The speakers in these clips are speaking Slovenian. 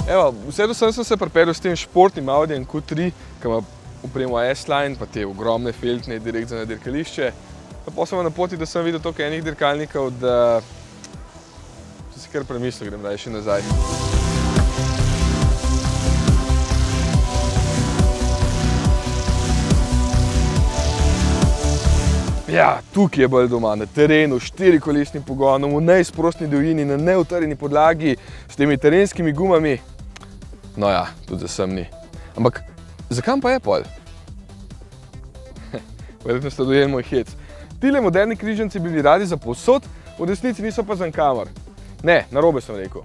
Evo, vse sem se pripeljal s tem športnim Audijem Q3, ki ima opremo S-Line, pa te ogromne feltne direkt za na dirkališče. Pa sem na poti, da sem videl toliko enih dirkalnikov, da sem si kar premislil, grem rajši nazaj. Ja, tukaj je bolj doma, na terenu, s štirikolesnim pogonom, v neizprostni divjini, na neutrjeni podlagi, s temi terenskimi gumami. No ja, tudi za sem ni. Ampak, zakam pa je pol? Verjetno ste dojeli moj hec. Tile moderni križanci bi bili radi za povsod, v resnici niso pa za nikamor. Ne, narobe sem rekel.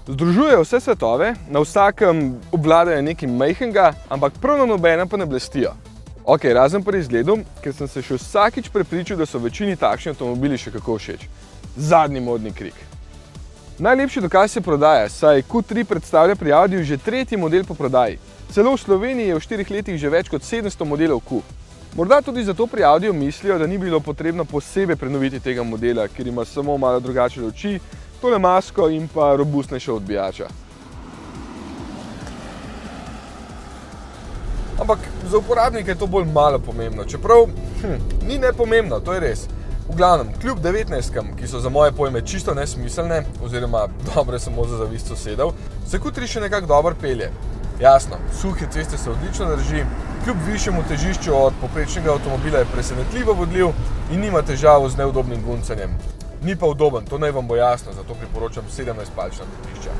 Združujejo vse svetove, na vsakem obvladajo nekaj majhnega, ampak prav na nobenem pa ne blestijo. Ok, razen pri izgledu, ker sem se še vsakič prepričal, da so večini takšni avtomobili še kako všeč. Zadnji modni krik. Najlepši dokaz je prodaja, saj Q3 predstavlja pri Audiju že tretji model po prodaji. Celo v Sloveniji je v 4 letih že več kot 700 modelov Q. Morda tudi zato pri Audiju mislijo, da ni bilo potrebno posebej prenoviti tega modela, ker ima samo malo drugačne luči, tole masko in pa robustnejša odbijača. Ampak za uporabnike je to bolj malo pomembno, čeprav ni nepomembno, to je res. V glavnem, kljub 19-kam, ki so za moje pojme čisto nesmiselne, oziroma dobre samo za zavist sosedov, se Q3 še nekako dobro pelje. Jasno, suhe ceste se odlično drži, kljub višjemu težišču od povprečnega avtomobila je presenetljivo vodljiv in nima težav z neudobnim guncanjem. Ni pa udoben, to naj vam bo jasno, zato priporočam 17-palčna težišča.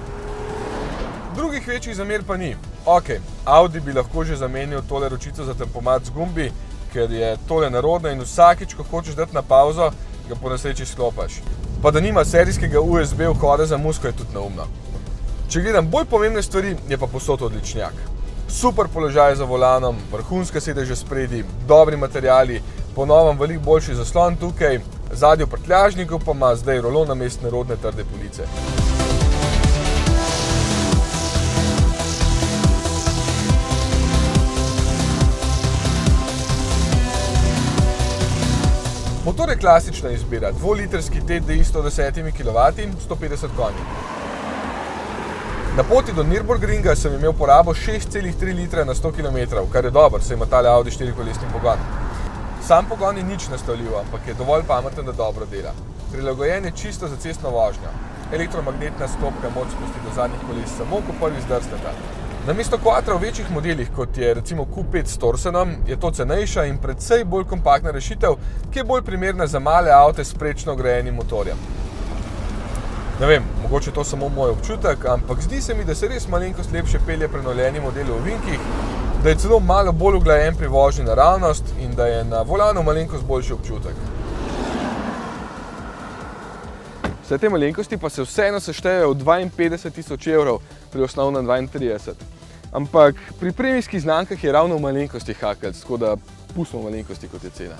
Drugih večjih zamer pa ni. Ok, Audi bi lahko že zamenil tole ročico za tempomat z gumbi, ker je tole nerodno in vsakič, ko hočeš dati na pauzo, ga po nesreči sklopaš. Pa da nima serijskega USB vhoda za musko, je tudi neumno. Če gledam bolj pomembne stvari, je pa povsod odličnjak. Super položaj za volanom, vrhunska sedeža spredi, dobri materiali, po novem veliko boljši zaslon tukaj, zadnji v prtljažniku pa ima zdaj rolon namesto nerodne trde police. Motor je klasična izbira, 2-litrski TDI 110 kW, 150 konj. Na poti do Nürburgringa sem imel porabo 6,3 litra na 100 km, kar je dobro, saj ima tale Audi 4-kolesni pogon. Sam pogon je nič nastavljiv, ampak je dovolj pameten, da dobro dela. Prilagojen je čisto za cestno vožnjo. Elektromagnetna sklopka moč spusti do zadnjih koles samo, ko prvi zdrsneta. Namesto quattro v večjih modelih, kot je recimo Q5 s Torsenom, je to cenejša in precej bolj kompaktna rešitev, ki je bolj primerna za male avte s prečno vgrajenim motorjem. Ne vem, mogoče to samo moj občutek, ampak zdi se mi, da se res malenkost lepše pelje prenovljeni model v ovinkih, da je celo malo bolj uglajen pri vožnji naravnost in da je na volanu malenkost boljši občutek. Vse te malenkosti pa se vseeno seštejejo v 52.000 evrov pri osnovnem 32. Ampak pri premijskih znamkah je ravno v malenkosti hakelc, tako da pustimo malenkosti, kot je cena.